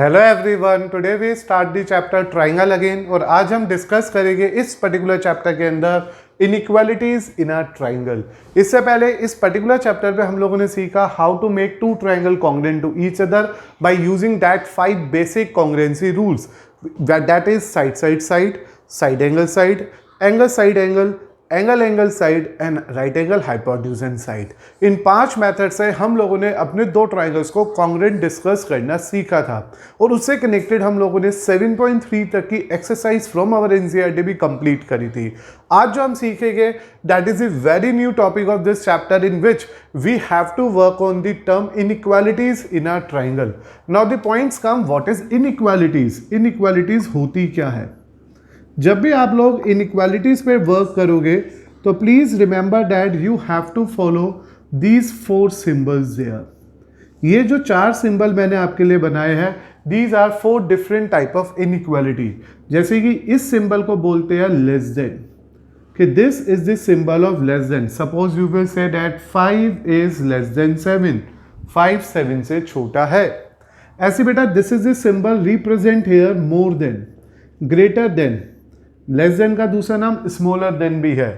Hello everyone, today we start the chapter triangle again. और आज हम डिस्कस करेंगे इस पर्टिकुलर चैप्टर के अंदर इनइक्वालिटीज इन अ ट्राइंगल। इससे पहले इस पर्टिकुलर चैप्टर पे हम लोगों ने सीखा how to make two triangle congruent to each other by using that 5 basic congruency rules, that is side side side, side angle side, angle side angle, angle angle side and right angle hypotenuse side. इन 5 method से हम लोगों ने अपने 2 triangles को congruent discuss करना सीखा था और उससे कनेक्टेड हम लोगों ने 7.3 तक की एक्सरसाइज फ्रॉम आवर एनसीईआरटी भी कंप्लीट करी थी। आज जो हम सीखेंगे that is a very new topic of this chapter in which we have to work on the term inequalities in a triangle. Now the points come, what is inequalities? Inequalities होती क्या है? जब भी आप लोग इनइक्वालिटीज पे work करोगे तो please remember that you have to follow these 4 symbols there. ये जो 4 सिंबल मैंने आपके लिए बनाए हैं, these are 4 different type of inequality. जैसे कि इस सिंबल को बोलते हैं लेस देन, कि this is the symbol of less than. Suppose you will say that 5 is less than 7, 5 7 से छोटा है। ऐसे बेटा this is the symbol represent here more than, greater than. Less then का दूसरा नाम स्मॉलर देन भी है,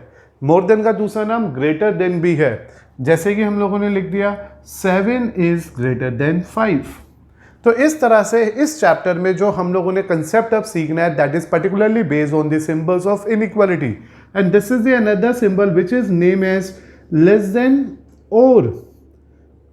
मोर देन का दूसरा नाम ग्रेटर देन भी है। जैसे कि हम लोगों ने लिख दिया 7 इज ग्रेटर देन 5। तो इस तरह से इस चैप्टर में जो हम लोगों ने कंसेप्ट अब सीखना है that is particularly based on the symbols of inequality, and this is the another symbol which is name as less than और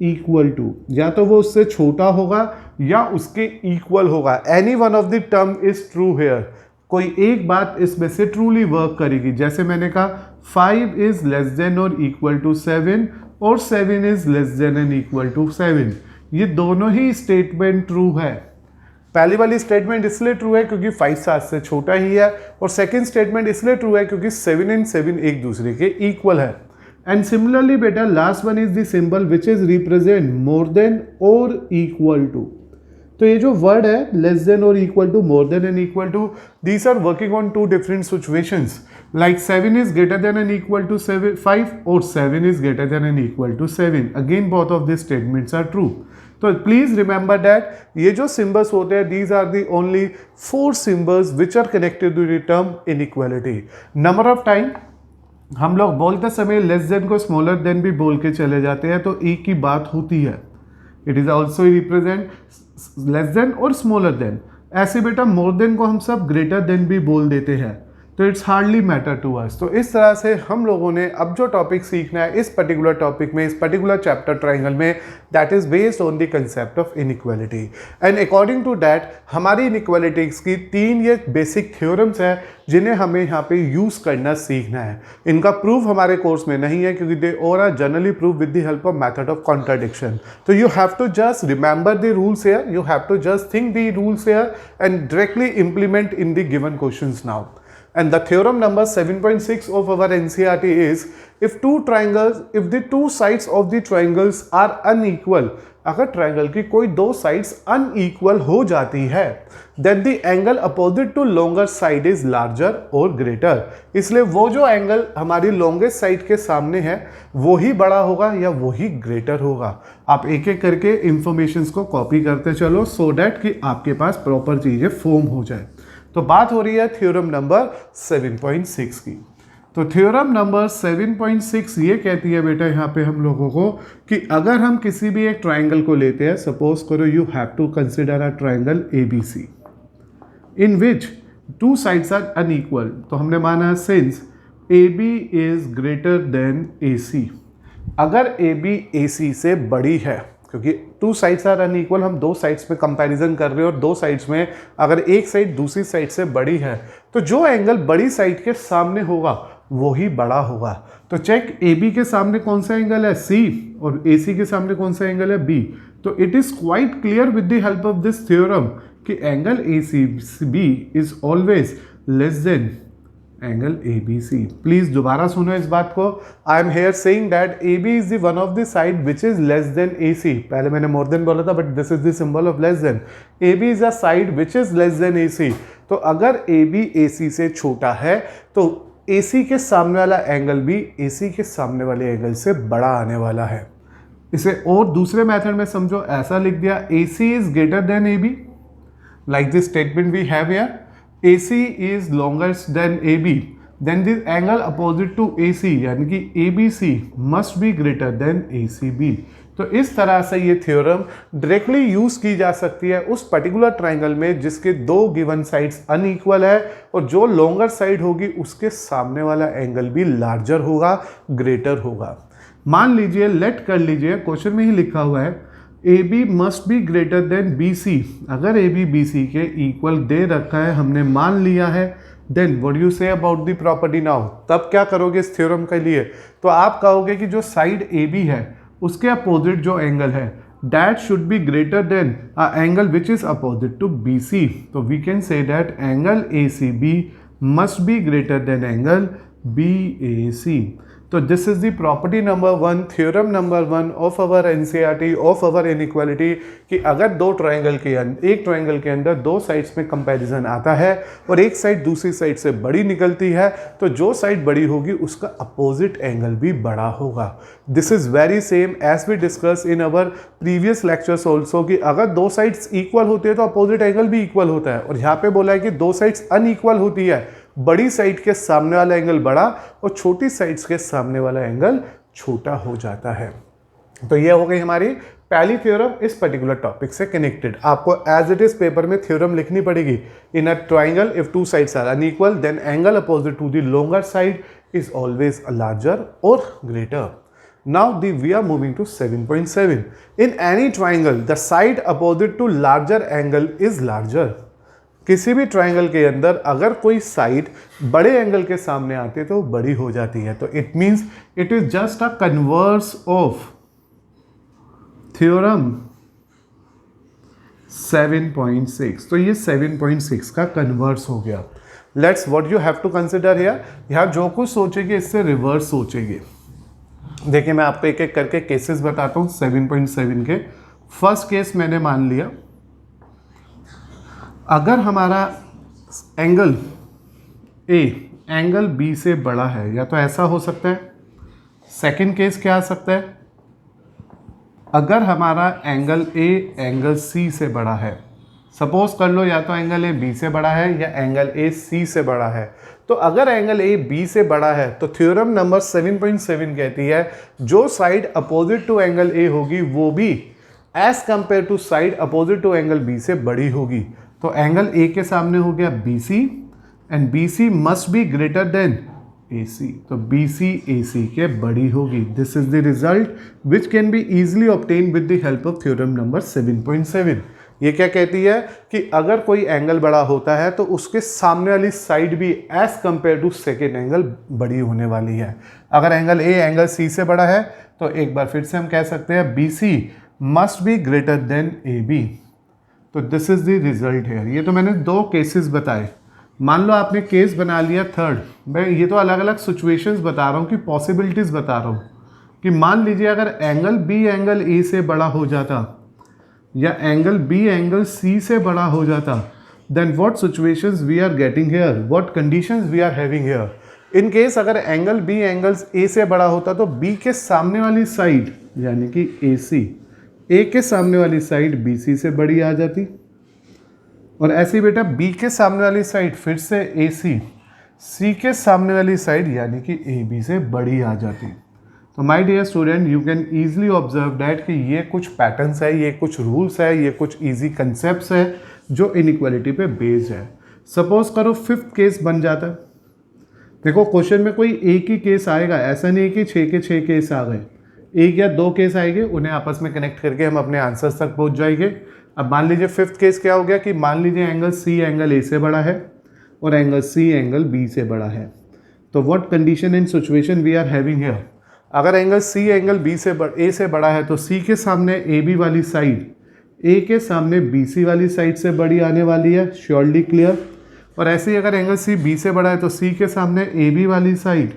इक्वल टू। या तो वो उससे छोटा होगा या उसके इक्वल होगा। Any one of the term is true here. कोई एक बात इसमें से ट्रूली वर्क करेगी। जैसे मैंने कहा 5 इज लेस देन और इक्वल टू 7 और 7 is less than and equal to 7। ये दोनों ही स्टेटमेंट ट्रू है। पहली वाली स्टेटमेंट इसलिए ट्रू है क्योंकि 5 7 से छोटा ही है, और सेकंड स्टेटमेंट इसलिए ट्रू है क्योंकि 7 एंड 7 एक दूसरे के इक्वल है। एंड सिमिलरली बेटा last one is the symbol which is represent more than और इक्वल टू। तो ये जो वर्ड है लेस देन और equal to, more than and equal to, these are working on 2 different situations. Like 7 is greater than and equal to 5 और 7 is greater than and equal to 7। Again both of this statements are true. तो please remember that ये जो symbols होते हैं these are the only 4 symbols which are connected to the term inequality. Number of time हम लोग बोलते समय less than को स्मॉलर देन भी बोल के चले जाते हैं, तो एक ही बात होती है। It is also represent less than और स्मॉलर देन। ऐसे बेटा मोर देन को हम सब ग्रेटर देन भी बोल देते हैं, तो it's hardly matter to us. तो इस तरह से हम लोगों ने अब जो टॉपिक सीखना है इस पर्टिकुलर टॉपिक में, इस पर्टिकुलर चैप्टर ट्राइंगल में, that is based on the concept of inequality. And according to that हमारी इनइक्वालिटीज की 3 ये बेसिक थ्योरम्स हैं जिन्हें हमें यहाँ पे यूज़ करना सीखना है। इनका प्रूफ हमारे कोर्स में नहीं है क्योंकि दे और are generally proof with the help of method of contradiction. तो you have to just remember the rules here, you have to just think the rules here and directly implement in the given questions now. And the theorem number 7.6 of our NCERT is if the two sides of the triangles are unequal, अगर triangle की कोई 2 sides unequal हो जाती है then the angle opposite to longer side is larger or greater। इसलिए वो जो angle हमारी लॉन्गेस्ट साइड के सामने है वो ही बड़ा होगा या वो ही ग्रेटर होगा। आप एक एक करके इंफॉर्मेशंस को कॉपी करते चलो सो दैट कि आपके पास प्रॉपर चीजें फॉर्म हो जाए। तो बात हो रही है थ्योरम नंबर 7.6 की। तो थ्योरम नंबर 7.6 ये कहती है बेटा यहाँ पे हम लोगों को कि अगर हम किसी भी एक ट्राइंगल को लेते हैं, सपोज करो you have to consider a triangle ABC in which 2 sides are unequal. तो हमने माना since AB is greater than AC। अगर AB AC से बड़ी है, क्योंकि 2 साइड्स आर अनइक्वल, हम 2 साइड्स में कंपैरिजन कर रहे हैं और 2 साइड्स में अगर एक साइड दूसरी साइड से बड़ी है तो जो एंगल बड़ी साइड के सामने होगा वो ही बड़ा होगा। तो चेक AB के सामने कौन सा एंगल है C और AC के सामने कौन सा एंगल है B। तो it is quite clear with the help of this theorem कि angle ACB is always less than angle ABC। Please दोबारा सुनो इस बात को। I am here saying that AB is the one of the side which is less than AC। पहले मैंने more than बोला था but this is the symbol of less than. AB is a side which is less than AC। तो अगर AB AC से छोटा है तो AC के सामने वाला एंगल भी AC के सामने वाले एंगल से बड़ा आने वाला है। इसे और दूसरे मेथड में समझो, ऐसा लिख दिया AC is greater than AB like this statement we have here, AC is longer than AB, then this angle opposite to AC यानी कि ABC must be greater than ACB। तो इस तरह से ये थ्योरम डायरेक्टली यूज की जा सकती है उस पर्टिकुलर ट्राइंगल में जिसके दो गिवन साइड्स अनइक्वल है और जो लॉन्गर साइड होगी उसके सामने वाला एंगल भी लार्जर होगा, ग्रेटर होगा। मान लीजिए, लेट कर लीजिए, क्वेश्चन में ही लिखा हुआ है AB must be greater than BC। अगर AB BC के इक्वल दे रखा है, हमने मान लिया है, then what you say about the property now. तब क्या करोगे इस थ्योरम के लिए? तो आप कहोगे कि जो साइड AB है उसके अपोजिट जो एंगल है that should be greater than a angle which is opposite to BC। तो we can say that angle ACB must be greater than angle BAC। तो this is the property number 1, theorem number 1 of our NCERT of our inequality कि अगर एक triangle के अंदर दो sides में comparison आता है और एक साइड दूसरी साइड से बड़ी निकलती है तो जो साइड बड़ी होगी उसका अपोजिट एंगल भी बड़ा होगा। This is very same as we discuss in our previous lectures also कि अगर दो साइड्स इक्वल होती है तो अपोजिट एंगल भी इक्वल होता है, और यहाँ पे बोला है कि दो साइड्स अनइक्वल होती है, बड़ी साइड के सामने वाला एंगल बड़ा और छोटी साइड्स के सामने वाला एंगल छोटा हो जाता है। तो ये हो गई हमारी पहली थ्योरम इस पर्टिकुलर टॉपिक से कनेक्टेड। आपको एज इट इज पेपर में थ्योरम लिखनी पड़ेगी। In a triangle if two sides are unequal then angle opposite to the longer side is always larger और greater. Now we are moving to 7.7. In any triangle, the side opposite to larger angle is larger. किसी भी triangle के अंदर अगर कोई side बड़े angle के सामने आती है तो बड़ी हो जाती है। तो it means it is just a converse of theorem 7.6। तो ये 7.6 का कन्वर्स हो गया। Let's what you have to consider here, यहाँ जो कुछ सोचेंगे इससे रिवर्स सोचेंगे। देखिए मैं आपको एक एक करके केसेस बताता हूँ 7.7 के। फर्स्ट केस मैंने मान लिया, अगर हमारा एंगल A एंगल B से बड़ा है, या तो ऐसा हो सकता है। सेकंड केस क्या आ सकता है, अगर हमारा एंगल A एंगल C से बड़ा है। सपोज कर लो या तो एंगल A B से बड़ा है या एंगल A C से बड़ा है। तो अगर एंगल A B से बड़ा है तो थ्योरम नंबर 7.7 कहती है जो side opposite to angle A होगी वो भी as compare to side opposite to angle B से बड़ी होगी। तो एंगल A के सामने हो गया BC and BC must be greater than AC। तो BC AC के बड़ी होगी। This is the result which can be easily obtain with the help of theorem number 7.7। ये क्या कहती है कि अगर कोई एंगल बड़ा होता है तो उसके सामने वाली साइड भी as compare to second angle बड़ी होने वाली है। अगर एंगल A एंगल C से बड़ा है तो एक बार फिर से हम कह सकते हैं BC must be greater than AB। तो दिस इज द रिजल्ट है। ये तो मैंने दो केसेस बताए। मान लो आपने केस बना लिया थर्ड। मैं ये तो अलग अलग सिचुएशंस बता रहा हूँ कि पॉसिबिलिटीज़ बता रहा हूँ कि मान लीजिए अगर एंगल B एंगल A से बड़ा हो जाता या एंगल B एंगल C से बड़ा हो जाता, then what situations we are getting here, what conditions we are having here. In case अगर एंगल B एंगल A से बड़ा होता तो B के सामने वाली साइड यानी कि AC A के सामने वाली साइड BC से बड़ी आ जाती, और ऐसे ही बेटा B के सामने वाली साइड फिर से AC C के सामने वाली साइड यानी कि AB से बड़ी आ जाती। तो my dear student you can easily observe that कि ये कुछ पैटर्न्स है, ये कुछ रूल्स है, ये कुछ इजी कंसेप्ट्स है जो इनइक्वालिटी पे बेस्ड है। सपोज करो फिफ्थ केस बन जाता। देखो क्वेश्चन में कोई एक ही केस आएगा, ऐसा नहीं है कि 6 के 6 केस आ गए। एक या दो केस आएंगे, उन्हें आपस में कनेक्ट करके हम अपने आंसर्स तक पहुंच जाएंगे। अब मान लीजिए फिफ्थ केस क्या हो गया कि मान लीजिए एंगल C एंगल A से बड़ा है और एंगल C एंगल B से बड़ा है। तो what condition and situation we are having here, अगर एंगल C एंगल A से बड़ा है तो C के सामने AB वाली साइड A के सामने BC वाली साइड से बड़ी आने वाली है, श्योरली क्लियर। और ऐसे ही अगर एंगल C B से बड़ा है तो C के सामने AB वाली साइड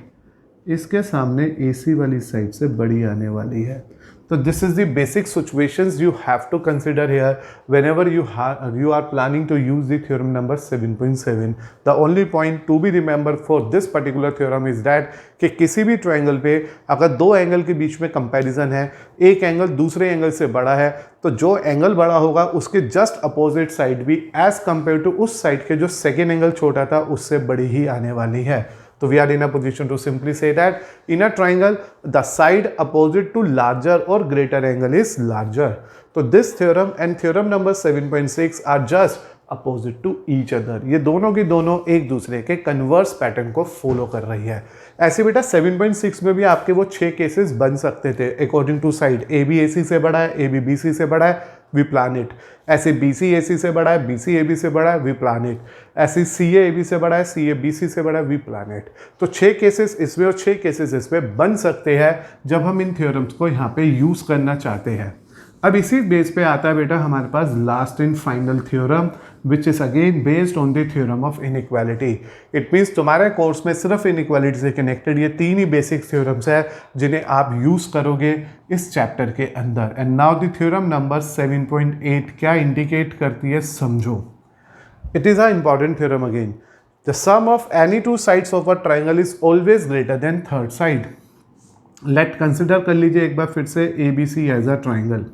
इसके सामने AC वाली साइड से बड़ी आने वाली है। So this is the basic situations you have to consider here whenever you are planning to use the theorem number 7.7. The only point to be remembered for this particular theorem is that कि किसी भी triangle पे अगर दो angle के बीच में comparison है, एक एंगल दूसरे एंगल से बड़ा है, तो जो एंगल बड़ा होगा उसके जस्ट अपोजिट साइड भी एज कंपेयर टू उस साइड के जो सेकेंड एंगल छोटा था उससे बड़ी ही आने वाली है. So we are in a position to simply say that in a triangle, the side opposite to larger or greater angle is larger. So this theorem and theorem number 7.6 are just opposite to each other. ये दोनों की दोनों एक दूसरे के converse pattern को follow कर रही है. ऐसे बेटा 7.6 में भी आपके वो 6 केसेस बन सकते थे according to side. A B A C से बड़ा है, ए बी बी सी से बड़ा है, वी प्लान इट. ऐसे बी सी ए सी से बड़ा है, बी सी ए बी से बड़ा है, वी प्लान इट. ऐसे सी ए बी से बड़ा है, सी ए बी सी से बड़ा है, वी प्लान इट. तो 6 केसेस इसमें और 6 केसेस इसमें बन सकते हैं जब हम इन थ्योरम्स को यहाँ पे यूज़ करना चाहते हैं. अब इसी बेस पे आता है बेटा हमारे पास last and final theorem which is again based on the theorem of inequality. It means तुम्हारे कोर्स में सिर्फ इनइक्वालिटी से कनेक्टेड ये 3 ही बेसिक थ्योरम्स है जिन्हें आप यूज़ करोगे इस चैप्टर के अंदर. And now the theorem number 7.8 क्या इंडिकेट करती है समझो. It is a important theorem again. The sum of any two sides of a triangle is always greater than third side. Let consider कर लीजिए एक बार फिर से A B C as a triangle.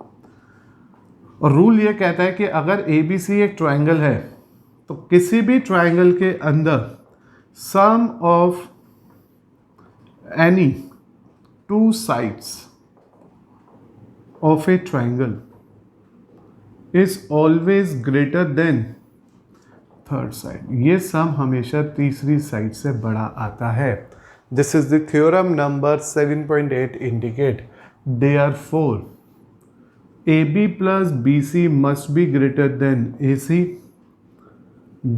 और रूल ये कहता है कि अगर ए बी सी एक ट्राइंगल है तो किसी भी ट्राइंगल के अंदर sum of any two sides of a triangle is always greater than third side. ये सम हमेशा तीसरी साइड से बड़ा आता है. This is the theorem number 7.8 indicate therefore AB plus BC must be greater than AC.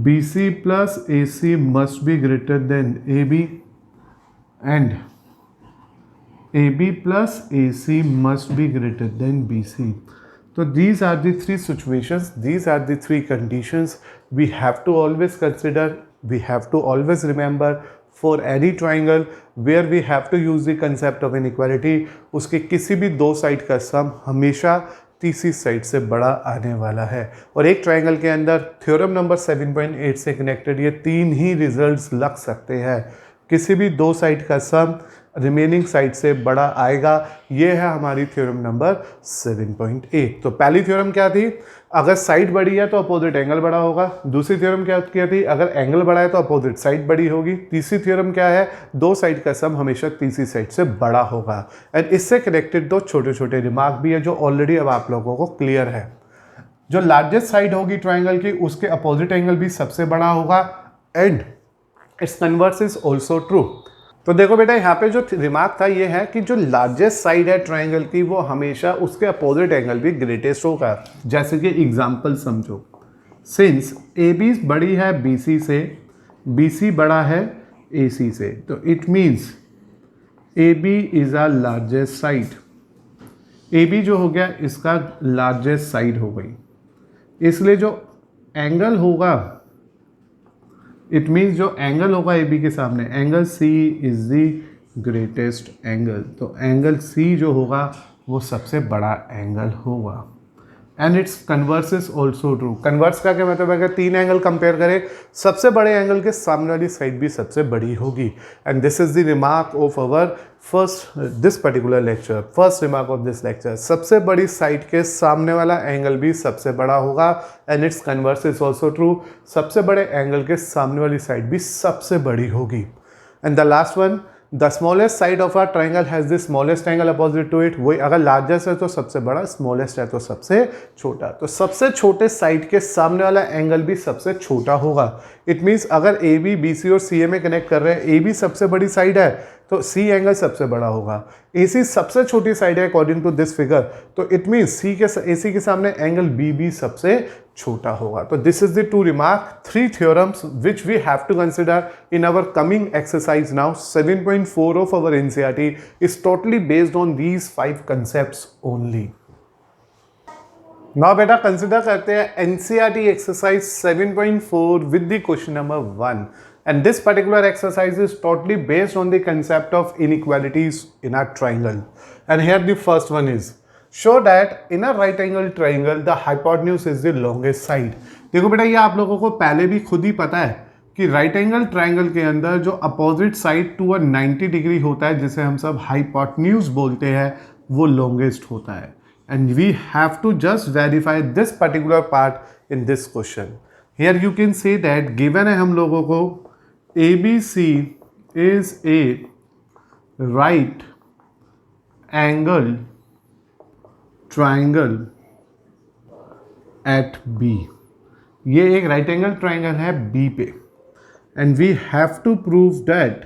BC plus AC must be greater than AB. And AB plus AC must be greater than BC. So these are the 3 situations. These are the 3 conditions we have to always consider. We have to always remember. For any triangle where we have to use the concept of inequality, उसके किसी भी दो side का सम हमेशा तीसरी side से बड़ा आने वाला है. और एक ट्राइंगल के अंदर थ्योरम नंबर 7.8 से कनेक्टेड ये 3 ही रिजल्ट्स लग सकते हैं. किसी भी दो साइड का सम रिमेनिंग साइड से बड़ा आएगा. ये है हमारी थ्योरम नंबर 7.8. तो पहली थ्योरम क्या थी, अगर साइड बड़ी है तो अपोजिट एंगल बड़ा होगा. दूसरी थ्योरम क्या थी, अगर एंगल बड़ा है तो अपोजिट साइड बड़ी होगी. तीसरी थ्योरम क्या है, दो साइड का सम हमेशा तीसरी साइड से बड़ा होगा. एंड इससे कनेक्टेड 2 छोटे छोटे रिमार्क भी है जो ऑलरेडी अब आप लोगों को क्लियर है. जो लार्जेस्ट साइड होगी ट्राइंगल की उसके अपोजिट एंगल भी सबसे बड़ा होगा. And it's converse is also true. तो देखो बेटा यहाँ पे जो रिमार्क था ये है कि जो लार्जेस्ट साइड है ट्राइंगल की वो हमेशा उसके अपोजिट एंगल भी ग्रेटेस्ट होगा. जैसे कि एग्जांपल समझो, सिंस ए बी बड़ी है बी सी से, बी सी बड़ा है ए सी से, तो it means A B is a largest side. A B जो हो गया इसका लार्जेस्ट साइड हो गई. इसलिए जो एंगल होगा इट मीन्स जो एंगल होगा ए बी के सामने, angle C is the greatest angle. तो एंगल सी जो होगा वो सबसे बड़ा एंगल होगा. And it's converse is also true. Converse का क्या मतलब है, अगर 3 एंगल कंपेयर करें सबसे बड़े एंगल के सामने वाली साइड भी सबसे बड़ी होगी. And this is the remark of our this particular lecture. First remark of this lecture, सबसे बड़ी साइड के सामने वाला एंगल भी सबसे बड़ा होगा. And it's converse is also true. सबसे बड़े एंगल के सामने वाली साइड भी सबसे बड़ी होगी. And the last one, the smallest side of our triangle has the smallest angle opposite to it. वही अगर लार्जेस्ट है तो सबसे बड़ा, स्मॉलेस्ट है तो सबसे छोटा. तो सबसे छोटे साइड के सामने वाला एंगल भी सबसे छोटा होगा. इट मीन्स अगर ए बी बी सी और सी ए में कनेक्ट कर रहे हैं, ए बी सबसे बड़ी साइड है तो सी एंगल सबसे बड़ा होगा. ए सी सबसे छोटी साइड है अकॉर्डिंग टू दिस फिगर, तो इट मीन्स सी के ए सी के सामने एंगल बी बी सबसे छोटा होगा. तो this is the 2 remark, 3 theorems which we have to consider in our coming exercise. Now 7.4 of our NCERT is totally based on these 5 concepts only. Now बेटा consider करते हैं NCERT exercise 7.4 with the question number 1. And this particular exercise is totally based on the concept of inequalities in a triangle. And here the first one is, show that in a right angle triangle the hypotenuse is the longest side. देखो बेटा ये आप लोगों को पहले भी खुद ही पता है कि राइट एंगल ट्राइंगल के अंदर जो अपोजिट साइड टू 90 डिग्री होता है जिसे हम सब हाइपोटेन्यूज बोलते हैं वो लॉन्गेस्ट होता है। And we have to just verify this particular part in this question. Here you can say that given है हम लोगों को ABC is a right angle triangle at B। ये एक राइट एंगल ट्राइंगल है B पे and we have to prove that,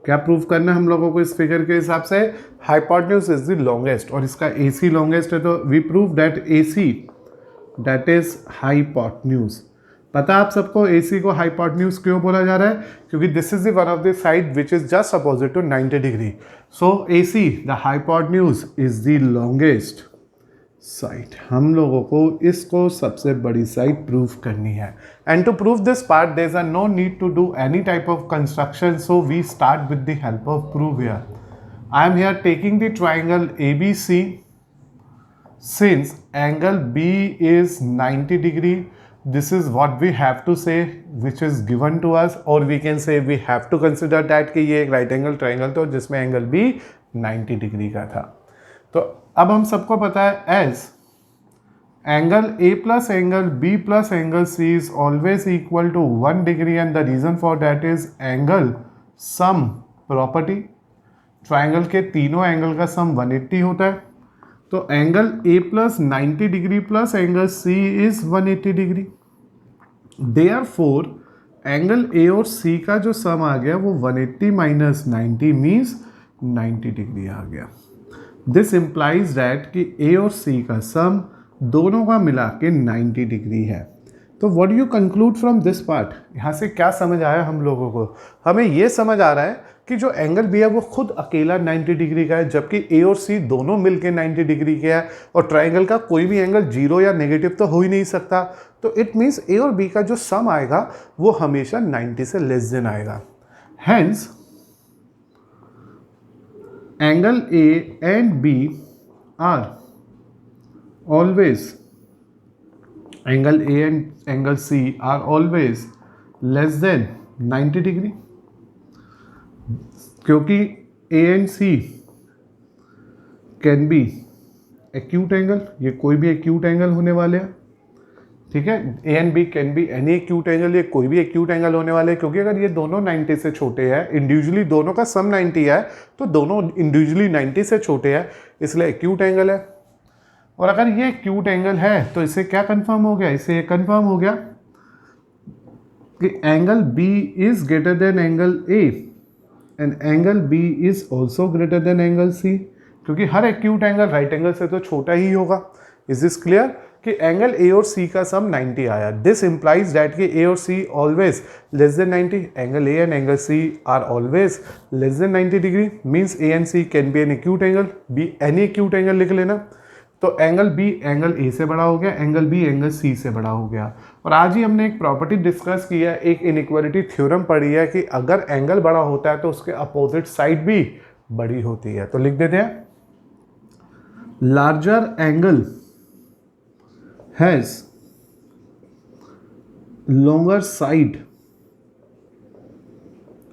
क्या prove करना है हम लोगों को इस फिगर के हिसाब से, हाइपोटेन्यूज इज द लॉन्गेस्ट और इसका AC लॉन्गेस्ट है तो we prove that AC that is hypotenuse. पता आप सबको AC को हाइपोटेन्यूज क्यों बोला जा रहा है, क्योंकि this is the one of the side which is just opposite to 90 degree. So AC the hypotenuse is the longest side. हम लोगों को इसको सबसे बड़ी साइड प्रूव करनी है। And to prove this part there is no need to do any type of construction, so we start with the help of prove here. I am here taking the triangle ABC since angle B is 90 degree. This is what we have to say which is given to us, or we can say we have to consider that कि ये एक right angle triangle था जिसमें angle B 90 degree का था। तो अब हम सबको पता है as angle A plus angle B plus angle C is always equal to 1 degree and the reason for that is angle sum property। Triangle के तीनों एंगल का सम 180 होता है, तो angle A plus 90 degree plus angle C is 180 degree. Therefore angle A और C का जो सम आ गया वो 180 माइनस 90 मीन्स 90 डिग्री आ गया। दिस इम्प्लाइज दैट कि A और C का सम दोनों का मिला के 90 डिग्री है। तो what do you conclude from this part, यहाँ से क्या समझ आया हम लोगों को, हमें ये समझ आ रहा है कि जो एंगल B है वो खुद अकेला 90 डिग्री का है जबकि A और C दोनों मिलके 90 डिग्री के है और ट्राइंगल का कोई भी एंगल जीरो या नेगेटिव तो हो ही नहीं सकता। तो इट मीन्स A और B का जो सम आएगा वो हमेशा 90 से लेस देन आएगा। Hence angle A and B are always, angle A and angle C are always less than 90 degree, क्योंकि A and C can be acute angle, ये कोई भी एक्यूट एंगल होने वाले हैं, ठीक है। A and B can be any acute angle, ये कोई भी एक्यूट एंगल होने वाले हैं, क्योंकि अगर ये दोनों 90 से छोटे हैं, इंडिविजुअली दोनों का सम 90 है तो दोनों इंडिविजुअली 90 से छोटे हैं, इसलिए एक्यूट एंगल है। और अगर ये एक्यूट एंगल है तो इसे क्या कंफर्म हो गया, इसे ये कंफर्म हो गया कि angle B is greater than angle A and angle B is also greater than angle C, क्योंकि हर एक्यूट एंगल राइट एंगल से तो छोटा ही होगा। इज दिस क्लियर कि एंगल A और C का सम 90 आया। दिस इंप्लाइज दैट कि A और C always less than 90, angle A and angle C are always less than 90 degree, means A and C can B an acute angle, B any acute angle लिख लेना। तो angle B angle A से बड़ा हो गया, angle B angle C से बड़ा हो गया। और आज ही हमने एक प्रॉपर्टी डिस्कस की है, एक इनइक्वालिटी थ्योरम पढ़ी है कि अगर एंगल बड़ा होता है तो उसके अपोजिट साइड भी बड़ी होती है। तो लिख देते हैं, larger angle has longer side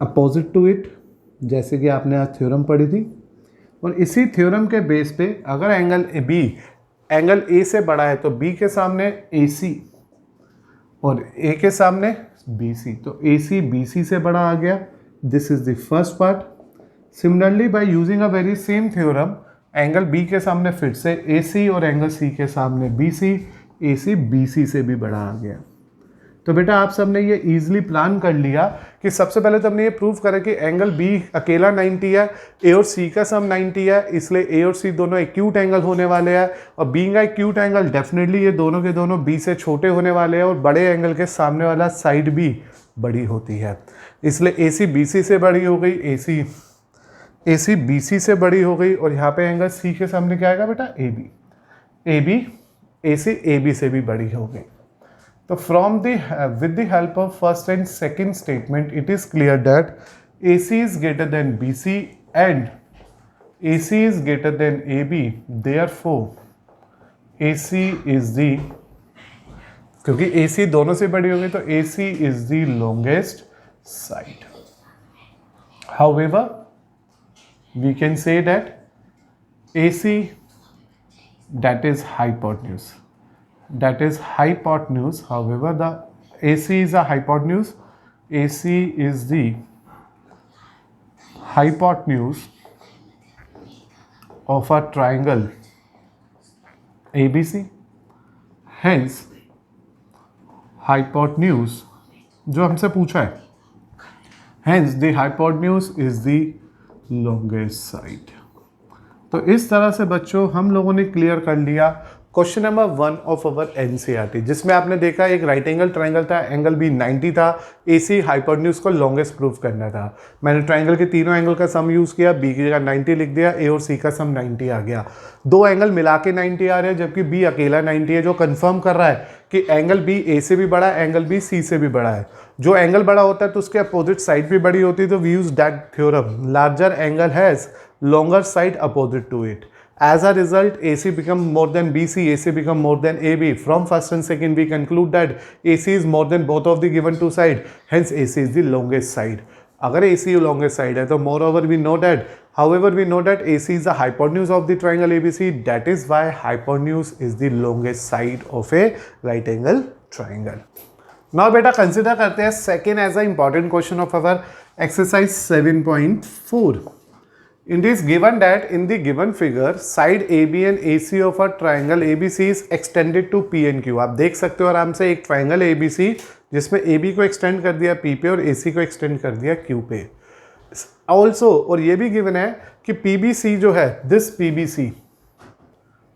opposite to it, जैसे कि आपने आज थ्योरम पढ़ी थी। और इसी थ्योरम के बेस पे अगर एंगल B एंगल A से बड़ा है तो B के सामने AC और A के सामने BC, तो AC BC से बड़ा आ गया। This is the first part. Similarly by using a very same theorem, angle B के सामने फिर से AC और एंगल C के सामने BC, AC BC से भी बड़ा आ गया। तो बेटा आप सबने ये इजीली प्लान कर लिया कि सबसे पहले तो हमने ये प्रूव करा कि एंगल B अकेला 90 है, A और C का सम 90 है, इसलिए A और C दोनों एक्यूट एंगल होने वाले हैं। और being a acute angle definitely ये दोनों के दोनों B से छोटे होने वाले हैं और बड़े एंगल के सामने वाला साइड भी बड़ी होती है, इसलिए AC BC से बड़ी हो गई, AC BC से बड़ी हो गई। और यहाँ पे एंगल C के सामने क्या आएगा बेटा, AB AC AB से भी बड़ी हो गई। तो from the with the help of first and second statement it is clear that AC is greater than BC and AC is greater than AB, therefore AC is the, क्योंकि AC दोनों से बड़ी होगी तो AC is the longest side. However, we can say that AC, that is hypotenuse. That is hypotenuse. However, the AC is a hypotenuse. AC is the hypotenuse of a triangle ABC. Hence, hypotenuse जो हमसे पूछा है, hence the hypotenuse is the longest side. तो इस तरह से बच्चों हम लोगों ने क्लियर कर लिया question number 1 of our NCERT, जिसमें आपने देखा एक राइट एंगल ट्राइंगल था, एंगल बी 90 था, एसी हाइपोटेन्यूज को लॉन्गेस्ट प्रूफ करना था. मैंने ट्राइंगल के तीनों एंगल का सम यूज किया, बी की जगह 90 लिख दिया, ए और सी का सम 90 आ गया. दो एंगल मिला के 90 आ रहे हैं जबकि बी अकेला 90 है, जो कंफर्म कर रहा है कि एंगल बी ए से भी बड़ा है, एंगल बी सी से भी बड़ा है. जो एंगल बड़ा होता है तो उसके अपोजिट साइड भी बड़ी होती है, तो we use that theorem, larger angle has longer side opposite to it. As a result, AC become more than BC, AC become more than AB. From first and second, we conclude that AC is more than both of the given two side. Hence, AC is the longest side. अगर AC longest side है तो moreover we know that, however we know that AC is the hypotenuse of the triangle ABC. That is why hypotenuse is the longest side of a right angle triangle. Now बेटा consider करते हैं second as a important question of our exercise 7.4. It is given that in the given figure, side AB and AC of a triangle ABC is extended to P and Q. आप देख सकते हो आराम से एक triangle ABC जिसमें AB को extend कर दिया P पे और AC को एक्सटेंड कर दिया Q पे. Also, और ये भी गिवन है कि PBC जो है, this PBC,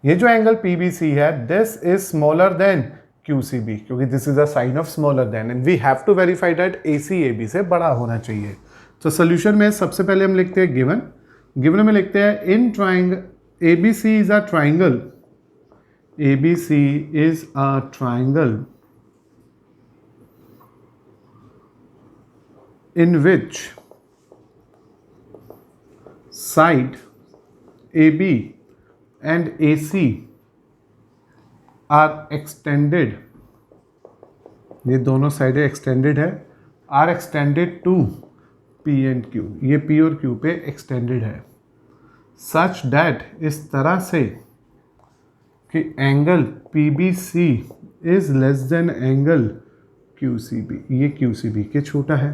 ये जो एंगल PBC है, this is smaller than QCB, क्योंकि this is a sign of smaller than, and we have to verify that AC AB से बड़ा होना चाहिए. तो सोल्यूशन में सबसे पहले हम लिखते हैं गिवन. गिवन में लिखते हैं in triangle ABC is a triangle, ABC is a triangle in which side AB and AC are extended, ये दोनों साइडें एक्सटेंडेड है, are extended to P and Q, ये P और Q पे एक्सटेंडेड है, सच दैट इस तरह से कि angle PBC is less than angle QCB, ये QCB के छोटा है.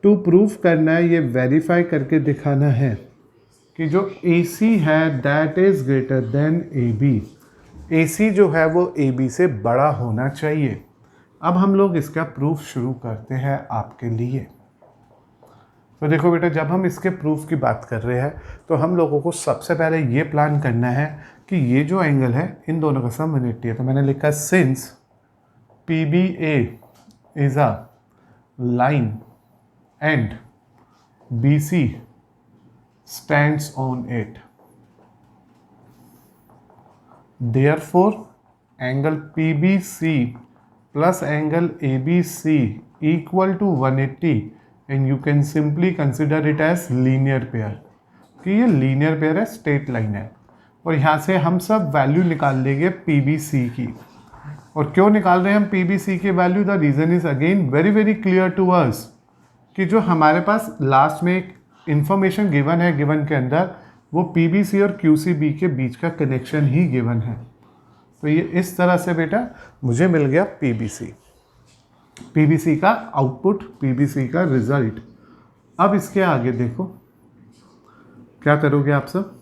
टू प्रूफ करना है, ये वेरीफाई करके दिखाना है कि जो AC है that is greater than AB, AC जो है वो AB से बड़ा होना चाहिए. अब हम लोग इसका प्रूफ शुरू करते हैं आपके लिए. तो देखो बेटा, जब हम इसके प्रूफ की बात कर रहे हैं तो हम लोगों को सबसे पहले ये प्लान करना है कि ये जो एंगल है इन दोनों का सम 180 है. तो मैंने लिखा since PBA is a line and BC stands on it, therefore angle PBC plus angle ABC equal to 180, and you can simply consider it as linear pair, कि ये लीनियर पेयर है, स्ट्रेट लाइन है. और यहाँ से हम सब value निकाल लेंगे PBC की. और क्यों निकाल रहे हैं हम PBC की value? The reason is again very very clear to us कि जो हमारे पास लास्ट में एक इंफॉर्मेशन गिवन है, गिवन के अंदर वो PBC और QCB के बीच का कनेक्शन ही गिवन है. तो ये इस तरह से बेटा मुझे मिल गया PBC का आउटपुट, PBC का रिजल्ट. अब इसके आगे देखो क्या करोगे आप सब.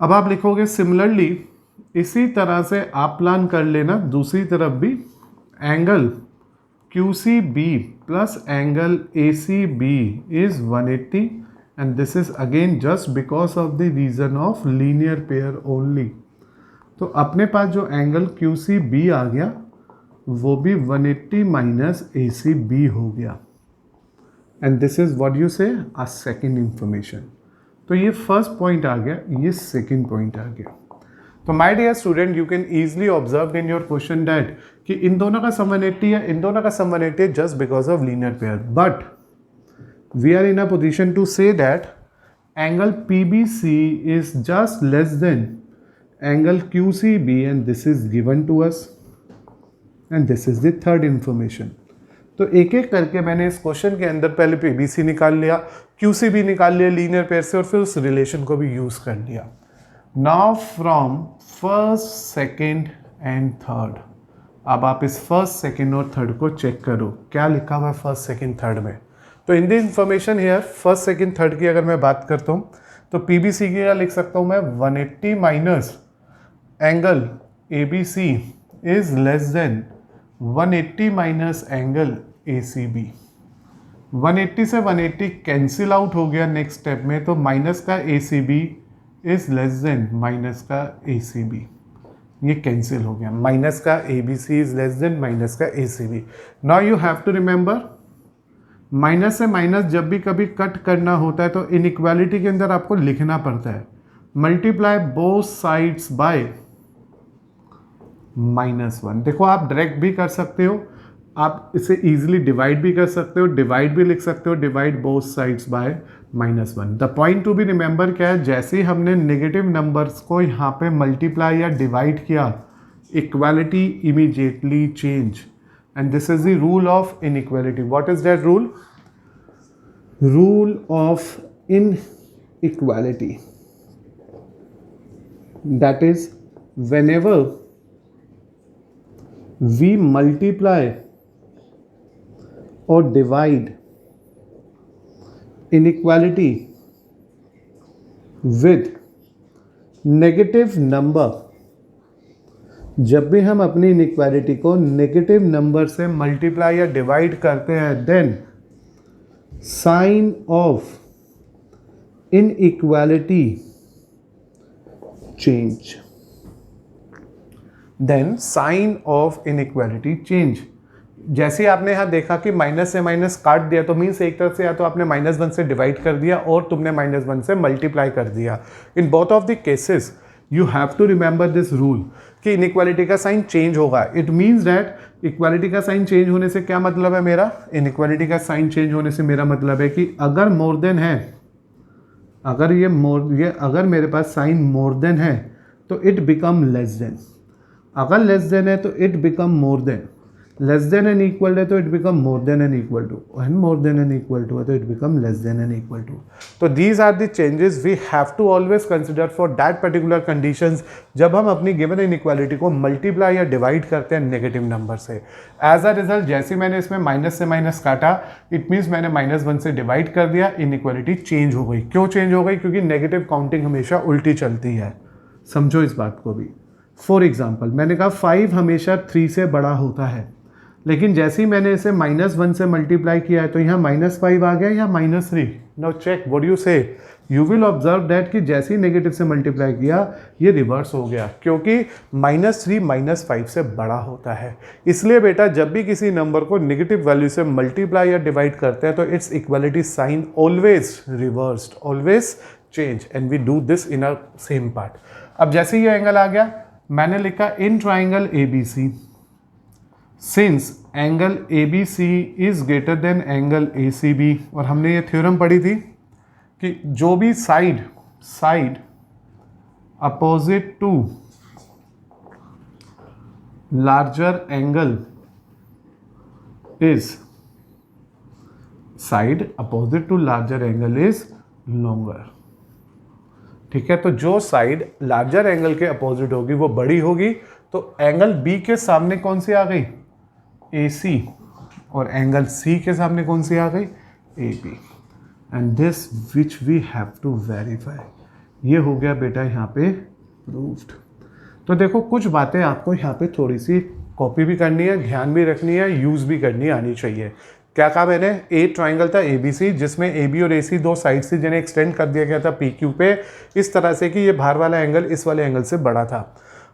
अब आप लिखोगे सिमिलरली, इसी तरह से आप प्लान कर लेना दूसरी तरफ भी, angle QCB plus angle ACB is 180, and this is again just because of the reason of linear pair only. तो अपने पास जो एंगल QCB आ गया वो भी 180 माइनस ACB हो गया, and this is what you से अ सेकेंड इंफॉर्मेशन. तो ये फर्स्ट पॉइंट आ गया, ये सेकेंड पॉइंट आ गया. तो my dear student, you can easily observe in your question that कि इन दोनों का सम 180 है, इन दोनों का सम 180 है just because of linear pair. But we are in a position to say that angle PBC is just less than angle QCB and this is given to us and this is the third information. तो एक एक करके मैंने इस question के अंदर पहले PBC निकाल लिया, QCB निकाल लिया लीनियर पेयर से और फिर उस रिलेशन को भी यूज़ कर लिया. Now from first, second and third, अब आप इस फर्स्ट, सेकेंड और थर्ड को चेक करो क्या लिखा हुआ है फर्स्ट, सेकेंड, थर्ड में. तो in the information here first, second, third की अगर मैं बात करता हूँ तो PBC की क्या लिख सकता हूँ मैं 180 minus angle ABC is less then 180 minus angle ACB. 180 से 180 कैंसिल आउट हो गया नेक्स्ट स्टेप में, तो माइनस का ACB is less than minus का ACB. ये कैंसिल हो गया, माइनस का ABC is less than minus का ACB. Now you have to remember minus से माइनस जब भी कभी कट करना होता है तो इनइक्वालिटी के अंदर आपको लिखना पड़ता है मल्टीप्लाई बोथ साइड्स बाय -1. देखो आप डायरेक्ट भी कर सकते हो, आप इसे इजीली डिवाइड भी कर सकते हो, डिवाइड भी लिख सकते हो, divide both sides by -1. The point to be remember क्या है, जैसे ही हमने नेगेटिव नंबर्स को यहाँ पे मल्टीप्लाई या डिवाइड किया equality immediately change. And this is the rule of inequality. What is that rule? Rule of inequality. That is, whenever we multiply or divide inequality with negative number, जब भी हम अपनी inequality को negative number से multiply या divide करते हैं then sign of inequality change. Then sign of inequality change. जैसे आपने यहाँ देखा कि माइनस से माइनस काट दिया तो मीन्स एक तरफ से या तो आपने -1 से डिवाइड कर दिया और तुमने -1 से मल्टीप्लाई कर दिया. In both of the cases you have to remember this rule कि इनइक्वालिटी का साइन चेंज होगा. इट मीन्स दैट इक्वालिटी का साइन चेंज होने से क्या मतलब है मेरा, इनइक्वालिटी का साइन चेंज होने से मेरा मतलब है कि अगर मोर देन है, अगर मेरे पास साइन मोर देन है तो इट बिकम लेस देन, अगर लेस देन है तो it become more than, less than and equal है तो it become more than and equal to, and more than and equal to है तो it become less than and equal to. तो these are the changes we have to always consider for that particular conditions जब हम अपनी given inequality को multiply या divide करते हैं नेगेटिव नंबर से. एज अ रिजल्ट जैसे मैंने इसमें माइनस से माइनस काटा इट मीन्स मैंने -1 से डिवाइड कर दिया, इनइक्वालिटी चेंज हो गई. क्यों चेंज हो गई? क्योंकि नेगेटिव काउंटिंग हमेशा उल्टी चलती है, समझो इस बात को भी. फॉर एग्जाम्पल मैंने कहा 5 हमेशा 3 से बड़ा होता है, लेकिन जैसे ही मैंने इसे -1 से मल्टीप्लाई किया है तो यहाँ -5 आ गया या -3. नाउ चेक व्हाट यू से, यू विल ऑब्जर्व दैट कि जैसे ही नेगेटिव से मल्टीप्लाई किया ये रिवर्स हो गया क्योंकि -3 -5 से बड़ा होता है. इसलिए बेटा जब भी किसी नंबर को नेगेटिव वैल्यू से मल्टीप्लाई या डिवाइड करते हैं तो its equality sign always reversed, always change, and we do this in a same part. अब जैसे ये एंगल आ गया मैंने लिखा in triangle ABC since angle ABC is greater than angle ACB, और हमने ये थ्योरम पढ़ी थी कि जो भी side opposite to larger angle is longer. ठीक है, तो जो साइड लार्जर एंगल के अपोजिट होगी वो बड़ी होगी, तो एंगल B के सामने कौन सी आ गई AC, और एंगल C के सामने कौन सी आ गई AB, and this which we have to verify. ये हो गया बेटा यहाँ पे प्रूव्ड. तो देखो कुछ बातें आपको यहाँ पे थोड़ी सी कॉपी भी करनी है, ध्यान भी रखनी है, यूज़ भी करनी आनी चाहिए. क्या कहा मैंने, एक ट्राइंगल था ABC जिसमें AB और AC दो साइड्स थी जिन्हें एक्सटेंड कर दिया गया था PQ पे इस तरह से कि ये बाहर वाला एंगल इस वाले एंगल से बड़ा था.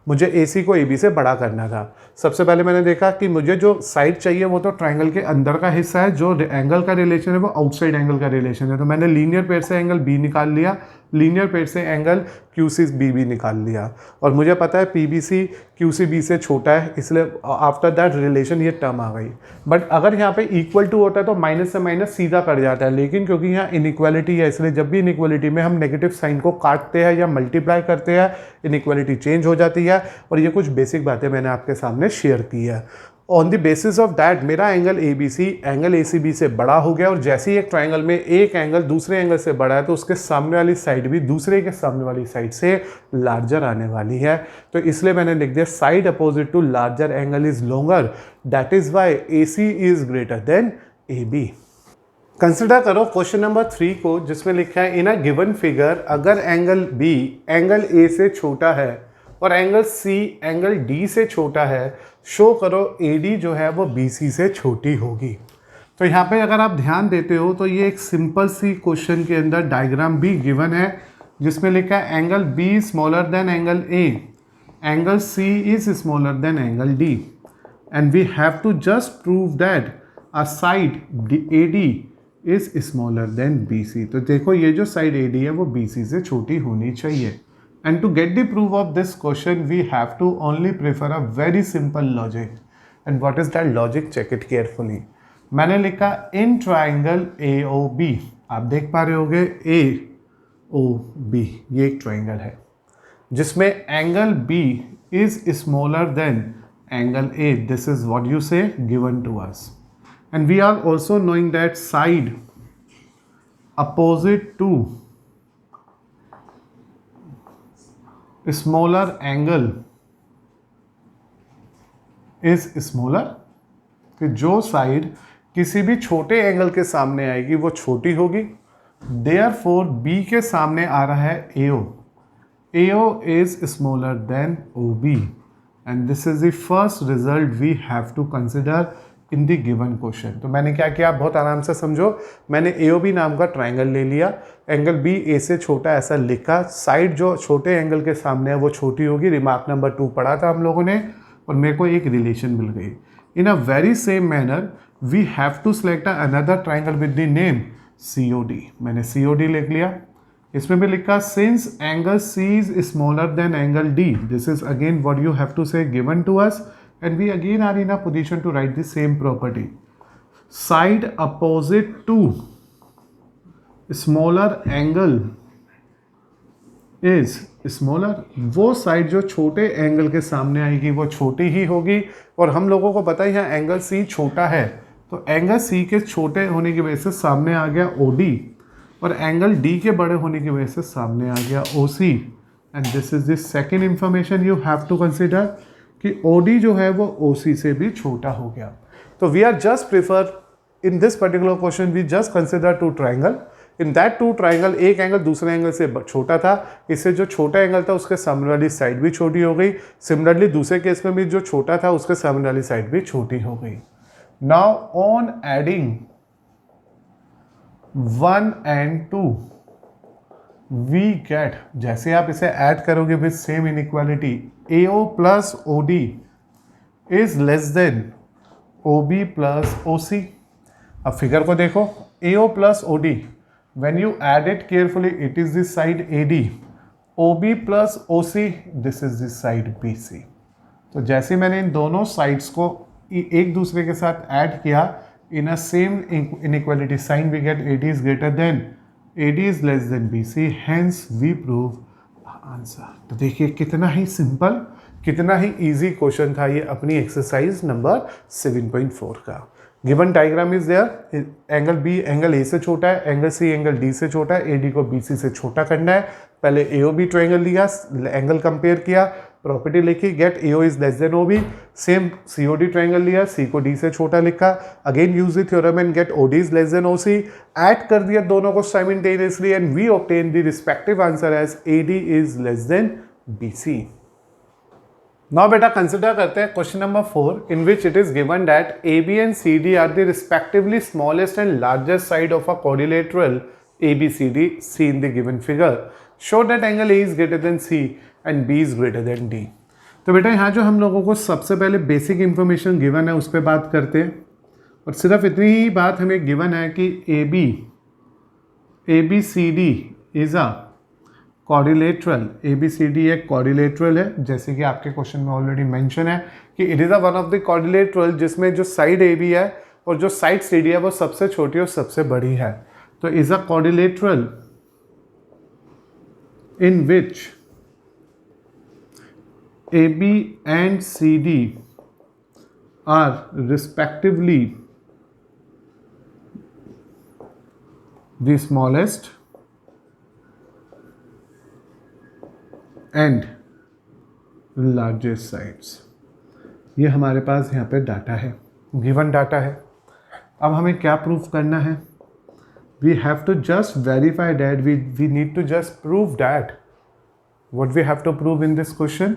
मुझे AC को AB से बड़ा करना था. सबसे पहले मैंने देखा कि मुझे जो साइड चाहिए वो तो ट्राइंगल के अंदर का हिस्सा है, जो एंगल का रिलेशन है वो आउटसाइड एंगल का रिलेशन है. तो मैंने लीनियर पेयर से एंगल B निकाल लिया लीनियर पेयर से एंगल QCB भी निकाल लिया, और मुझे पता है PBC QCB से छोटा है, इसलिए आफ्टर दैट रिलेशन ये टर्म आ गई। बट अगर यहाँ पे इक्वल टू होता है तो माइनस से माइनस सीधा कट जाता है, लेकिन क्योंकि यहाँ इनइक्वालिटी है, इसलिए जब भी इनइक्वालिटी में हम नेगेटिव साइन को काटते हैं या मल्टीप्लाई करते हैं, इनइक्वालिटी चेंज हो जाती है। और ये कुछ बेसिक बातें मैंने आपके सामने शेयर की है। On the basis of that मेरा एंगल ABC एंगल ACB से बड़ा हो गया, और जैसे ही एक ट्राइंगल में एक एंगल दूसरे एंगल से बड़ा है तो उसके सामने वाली साइड भी दूसरे के सामने वाली साइड से लार्जर आने वाली है। तो इसलिए मैंने लिख दिया side opposite to larger angle is longer, that is why AC is greater than AB। Consider करो क्वेश्चन नंबर 3 को, जिसमें लिखा है इन अ गिवन फिगर अगर एंगल B एंगल A से छोटा है और एंगल C एंगल D से छोटा है, शो करो AD जो है वो BC से छोटी होगी। तो यहाँ पे अगर आप ध्यान देते हो तो ये एक सिंपल सी क्वेश्चन के अंदर डायग्राम भी गिवन है, जिसमें लिखा है angle B smaller than angle A, angle C is smaller than angle D, and we have to just prove that a side AD is smaller than BC। तो देखो ये जो साइड AD है वो BC से छोटी होनी चाहिए। And to get the proof of this question, we have to only prefer a very simple logic. And what is that logic? Check it carefully. मैंने लिखा in triangle AOB, आप देख पा रहे होगे AOB ये एक ट्राइंगल है जिसमें angle B is smaller than angle A. This is what you say given to us. And we are also knowing that side opposite to smaller angle is smaller, कि जो साइड किसी भी छोटे angle के सामने आएगी वो छोटी होगी। देयरफॉर B के सामने आ रहा है AO is smaller than OB, and this is the first result we have to consider in the given question. तो मैंने क्या किया, आप बहुत आराम से समझो, मैंने AOB नाम का ट्राइंगल ले लिया, एंगल B A से छोटा ऐसा लिखा, साइड जो छोटे एंगल के सामने है वो छोटी होगी, रिमार्क नंबर 2 पढ़ा था हम लोगों ने, और मेरे को एक रिलेशन मिल गई। In a very same manner we have to select another triangle with the name COD। मैंने COD लिख लिया, इसमें भी लिखा since angle C is smaller than angle D, this is again what you have to say given to us, and we again are in a position to write the same property. Side opposite to smaller angle is smaller, वो side जो छोटे angle के सामने आएगी वो छोटी ही होगी। और हम लोगों को पता है यहाँ एंगल C छोटा है, तो एंगल C के छोटे होने की वजह से सामने आ गया OD, और एंगल D के बड़े होने की वजह से सामने आ गया OC, and this is the second information you have to consider कि OD जो है वो OC से भी छोटा हो गया। तो we are just prefer in this particular question we just consider 2 triangle, in that 2 triangle एक एंगल दूसरे एंगल से छोटा था, इससे जो छोटा एंगल था उसके सामने वाली साइड भी छोटी हो गई। सिमिलरली दूसरे केस में भी जो छोटा था उसके सामने वाली साइड भी छोटी हो गई। Now on adding 1 and 2 we get, जैसे आप इसे ऐड करोगे with same inequality, AO plus OD is less than OB plus OC। अब फिगर को देखो, AO plus OD, when you add it carefully it is this side AD, OB plus OC this is this side BC। तो जैसे मैंने इन दोनों sides को एक दूसरे के साथ ऐड किया in a same inequality sign, we get AD is greater than AD is less than BC, hence we prove answer. तो देखिए कितना ही सिंपल, कितना ही इजी क्वेश्चन था ये अपनी एक्सरसाइज नंबर 7.4 का। Given diagram is there, angle B angle A से छोटा है, एंगल C एंगल D से छोटा है, AD को BC से छोटा करना है। पहले AOB ट्रायंगल लिया, एंगल कंपेयर किया, प्रॉपर्टी लिखी, get AO is less than OB। Same COD triangle लिया, C को D से छोटा लिखा, again use the theorem and get OD is less than OC। Add कर दिया दोनों को simultaneously and we obtain the respective answer as AD is less than BC। Now बेटा कंसिडर करते हैं question number 4 in which it is given that AB and CD are the respectively smallest and largest side of a quadrilateral ABCD see in the given figure. Show that angle A is greater than C and B is greater than D। तो बेटा यहाँ जो हम लोगों को सबसे पहले basic information given है उस पर बात करते हैं, और सिर्फ इतनी ही बात हमें गिवन है कि ABCD is a quadrilateral, ABCD एक क्वाड्रिलेटरल है, जैसे कि आपके क्वेश्चन में ऑलरेडी मेंशन है कि it is a one of the quadrilateral जिसमें जो साइड AB है और जो साइड CD है वो सबसे छोटी और सबसे बड़ी है। तो is a quadrilateral in which AB and CD are respectively the smallest and largest sides। ये हमारे पास यहाँ पे डाटा है, गिवन डाटा है। अब हमें क्या प्रूफ करना है? We have to just verify that, we need to just prove that what we have to prove in this question,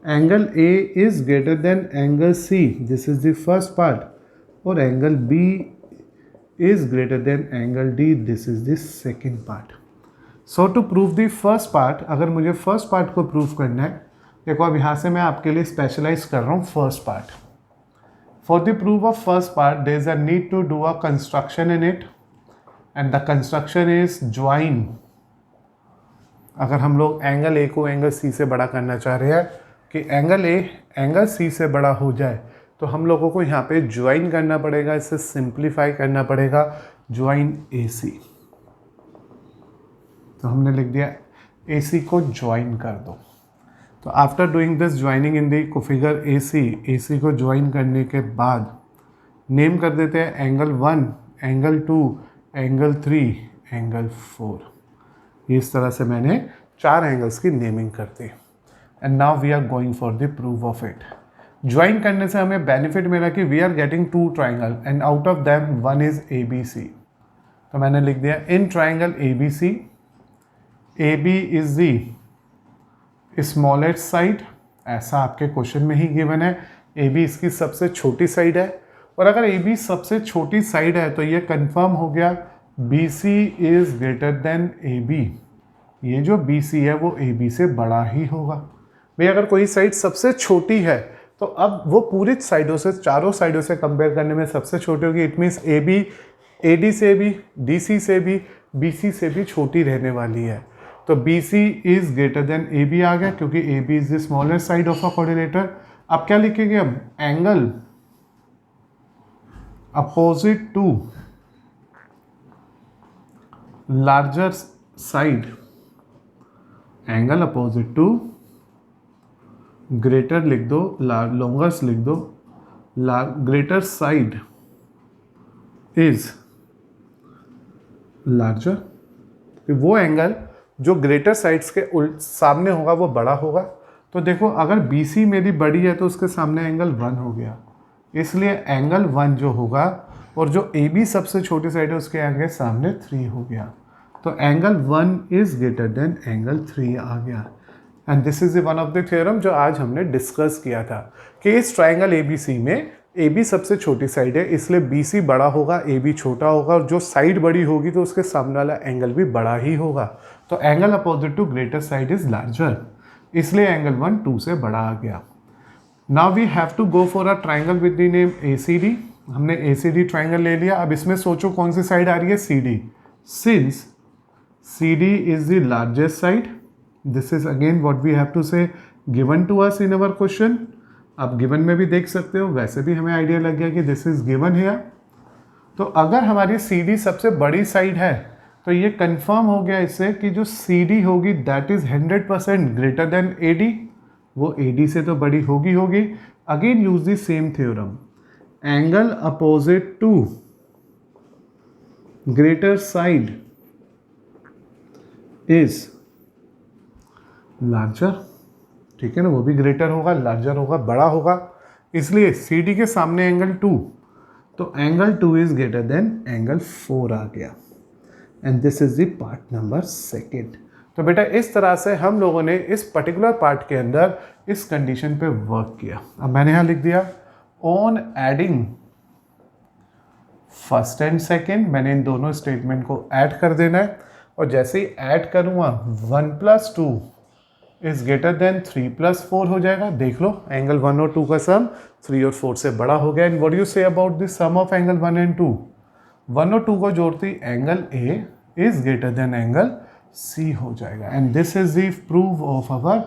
angle A is greater than angle C, this is the first part, or angle B is greater than angle D, this is the second part। So to prove the first part, अगर मुझे first part को prove करना है, देखो अब यहाँ से मैं आपके लिए स्पेशलाइज कर रहा हूँ first part। For the proof of first part, there is a need to do a construction in it, and the construction is join। अगर हम लोग एंगल ए को एंगल सी से बड़ा करना चाह रहे हैं कि एंगल ए एंगल सी से बड़ा हो जाए, तो हम लोगों को यहाँ पे ज्वाइन करना पड़ेगा, इसे सिंप्लीफाई करना पड़ेगा, ज्वाइन AC। तो हमने लिख दिया AC को ज्वाइन कर दो। तो after doing this joining in the figure AC को ज्वाइन करने के बाद नेम कर देते हैं एंगल 1, एंगल 2, एंगल 3, एंगल 4। इस तरह से मैंने 4 एंगल्स की नेमिंग कर दी। And now we are going for the proof of it. Join करने से हमें बेनिफिट मिला कि we are getting 2 triangle and out of them one is ABC। तो मैंने लिख दिया in triangle ABC, AB is the smallest side, ऐसा आपके क्वेश्चन में ही गिवन है। AB इसकी सबसे छोटी साइड है, और अगर AB सबसे छोटी साइड है तो ये कंफर्म हो गया BC is greater than AB। ये जो BC है वो AB से बड़ा ही होगा। भाई अगर कोई साइड सबसे छोटी है तो अब वो पूरी साइडों से, चारों साइडों से कंपेयर करने में सबसे छोटी होगी। इट मीन्स AB AD से भी, DC से भी, BC से भी छोटी रहने वाली है। तो BC is greater than AB आ गया, क्योंकि AB is the smallest side of a quadrilateral. अब क्या लिखेंगे हम? Angle opposite to larger side, angle opposite to greater लिख दो, लॉन्गेस्ट लिख दो, ग्रेटर साइड इज लार्जर। वो एंगल जो ग्रेटर साइड्स के सामने होगा वो बड़ा होगा। तो देखो अगर BC मेरी बड़ी है तो उसके सामने एंगल 1 हो गया, इसलिए एंगल 1 जो होगा, और जो AB सबसे छोटी साइड है उसके आगे सामने 3 हो गया। तो angle 1 is greater than angle 3 आ गया। And this is one of the theorem जो आज हमने डिस्कस किया था कि इस ट्राइंगल ABC में AB सबसे छोटी साइड है, इसलिए BC बड़ा होगा, AB छोटा होगा, और जो साइड बड़ी होगी तो उसके सामने वाला एंगल भी बड़ा ही होगा। तो angle opposite to greater side is larger, इसलिए एंगल 1 2 से बड़ा आ गया। Now we have to go for a triangle with the name ACD। हमने ACD ट्राइंगल ले लिया। अब इसमें सोचो कौन सी साइड आ रही है? CD। Since CD is the largest side, this is again what we have to say given to us in our question। आप गिवन में भी देख सकते हो, वैसे भी हमें आइडिया लग गया कि दिस इज गिवन है। तो अगर हमारी CD सबसे बड़ी साइड है तो ये कंफर्म हो गया इससे कि जो CD होगी that is 100% greater than AD, वो AD से तो बड़ी होगी। Again use the same theorem, angle opposite to greater side is larger. ठीक है ना, वो भी ग्रेटर होगा, लार्जर होगा, बड़ा होगा, इसलिए CD के सामने एंगल 2, तो angle 2 is greater than angle 4 आ गया। And this is the part number 2। तो बेटा इस तरह से हम लोगों ने इस पर्टिकुलर पार्ट के अंदर इस कंडीशन पे वर्क किया। अब मैंने यहाँ लिख दिया on adding first and second, मैंने इन दोनों स्टेटमेंट को ऐड कर देना है, और जैसे ही ऐड करूँगा 1 + 2 इज ग्रेटर देन 3 + 4 हो जाएगा। देख लो एंगल 1 और 2 का सम 3 और 4 से बड़ा हो गया। And what do you say about the sum of angle 1 and 2? 1 और 2 को जोड़ती angle A is greater than angle C हो जाएगा। And this is the proof of our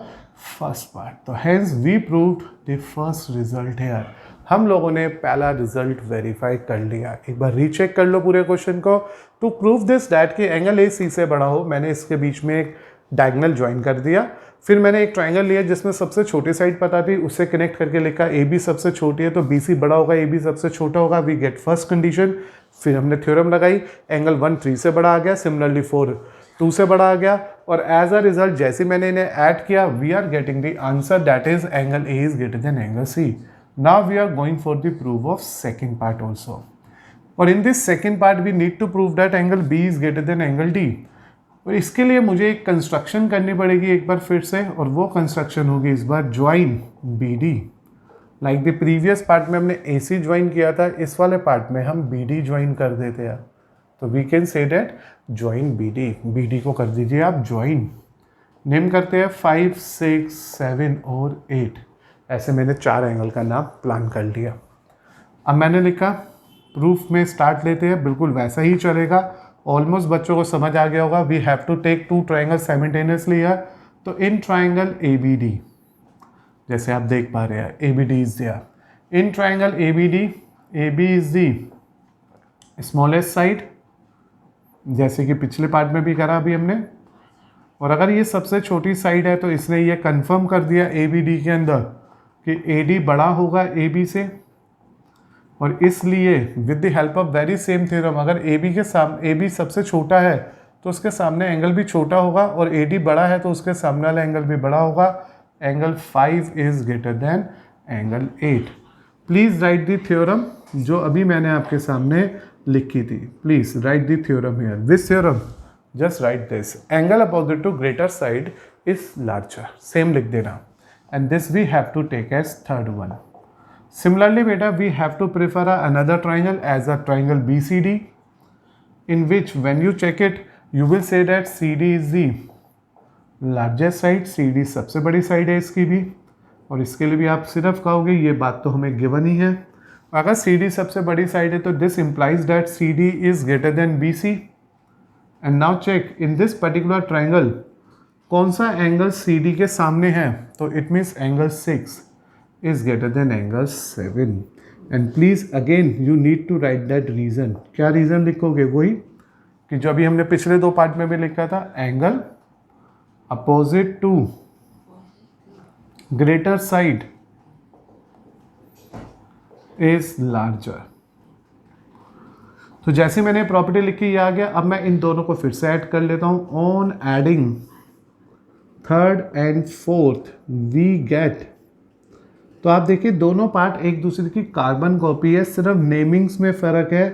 first part. तो hence we proved the first result here. हम लोगों ने पहला रिजल्ट वेरीफाई कर लिया। एक बार रीचेक कर लो पूरे क्वेश्चन को। टू प्रूव दिस डैट कि एंगल ए सी से बड़ा हो, मैंने इसके बीच में एक डायगोनल ज्वाइन कर दिया। फिर मैंने एक ट्राइंगल लिया जिसमें सबसे छोटी साइड पता थी, उससे कनेक्ट करके लिखा ए बी सबसे छोटी है तो बी सी बड़ा होगा, ए बी सबसे छोटा होगा, वी गेट फर्स्ट कंडीशन। फिर हमने थ्योरम लगाई, एंगल 1 3 से बड़ा आ गया, सिमिलरली 4 2 से बड़ा आ गया, और एज अ रिजल्ट जैसे मैंने इन्हें ऐड किया we are getting the answer that is angle A is greater than angle C. Now we are going for the proof of second part also, और in this second part we need to prove that angle B is greater than angle D. और इसके लिए मुझे एक construction करनी पड़ेगी एक बार फिर से, और वो कंस्ट्रक्शन होगी इस बार join B D. Like the previous part में हमने ए सी ज्वाइन किया था, इस वाले पार्ट में हम बी डी ज्वाइन कर देते हैं। तो we can say that join B D को कर दीजिए आप ज्वाइन। नेम करते हैं 5 6 7 और 8। ऐसे मैंने 4 एंगल का नाम प्लान कर लिया। अब मैंने लिखा प्रूफ में स्टार्ट लेते हैं, बिल्कुल वैसा ही चलेगा। ऑलमोस्ट बच्चों को समझ आ गया होगा। We have to take 2 triangle simultaneously है। तो in triangle A B D, जैसे आप देख पा रहे हैं A B D is there. In triangle A B D, A B is the smallest side, जैसे कि पिछले पार्ट में भी करा अभी हमने। और अगर ये सबसे छोटी साइड है तो इसने ये कंफर्म कर दिया ए बी डी के अंदर कि ए डी बड़ा होगा ए बी से, और इसलिए with the help of very same theorem अगर ए बी के सामने ए बी सबसे छोटा है तो उसके सामने एंगल भी छोटा होगा, और ए डी बड़ा है तो उसके सामने वाला एंगल भी बड़ा होगा। Angle 5 is greater than angle 8। Please write the theorem जो अभी मैंने आपके सामने लिखी थी। Please write the theorem here. This theorem just write this, angle opposite to greater side is larger. Same लिख देना, and this we have to take as third one. Similarly, beta, we have to prefer another triangle as a triangle BCD, in which when you check it, you will say that CD is the largest side, CD सबसे बड़ी side है इसकी भी, और इसके लिए भी आप सिर्फ कहोगे ये बात तो हमें गिवन ही है। अगर CD सबसे बड़ी साइड है तो this implies that CD is greater than BC. And now check in this particular triangle कौन सा एंगल CD के सामने है, तो it means angle 6 is greater than angle 7. And please again you need to write that reason. क्या reason लिखोगे? वही कि जो अभी हमने पिछले 2 पार्ट में भी लिखा था, angle opposite to greater side is larger. तो जैसे मैंने प्रॉपर्टी लिखी ये आ गया। अब मैं इन दोनों को फिर से ऐड कर लेता हूं। On adding third and fourth we get, तो आप देखिए दोनों पार्ट एक दूसरे की कार्बन कॉपी है, सिर्फ नेमिंग्स में फ़र्क है,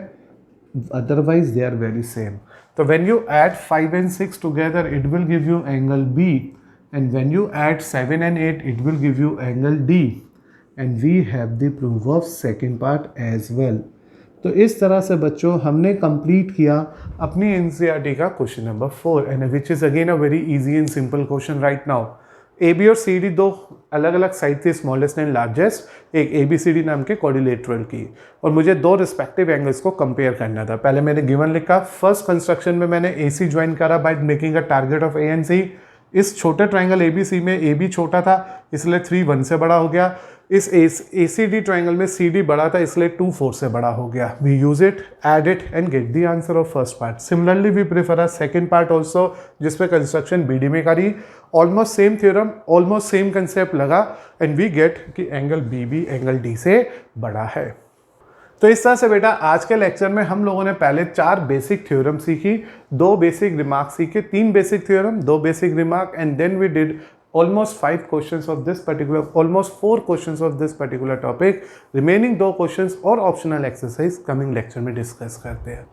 otherwise they are very same. तो when you add 5 and 6 together it will give you angle B, and when you add 7 and 8 it will give you angle D, and we have the proof of second part as well. तो इस तरह से बच्चों हमने complete किया अपनी NCERT का question number 4, and which is again a very easy and simple question right now. A B और सी डी 2 अलग अलग साइड थी, स्मॉलेस्ट एंड लार्जेस्ट, एक ए बी सी डी नाम के क्वाड्रिलेटरल की, और मुझे 2 रिस्पेक्टिव एंगल्स को कंपेयर करना था। पहले मैंने गिवन लिखा, फर्स्ट कंस्ट्रक्शन में मैंने ए सी ज्वाइन करा by making a target of A and C. इस छोटे ट्राइंगल ए बी सी में ए बी छोटा था इसलिए 3 1 से बड़ा हो गया। इस ए सी डी ट्राइंगल में सी डी बड़ा था इसलिए 2 4 से बड़ा हो गया। We use it, add it and get the answer of first part. Similarly we prefer a second part also जिसपे कंस्ट्रक्शन बी डी में करी, almost same theorem, almost same concept लगा, एंड वी गेट कि angle B भी angle D से बड़ा है। तो इस तरह से बेटा आज के लेक्चर में हम लोगों ने पहले 4 बेसिक थ्योरम सीखी, 2 बेसिक रिमार्क सीखे, 3 basic theorem, 2 basic remark, and then we did almost 5 questions of this particular, almost 4 questions of this particular topic. Remaining 2 questions और optional exercise coming lecture में discuss करते हैं।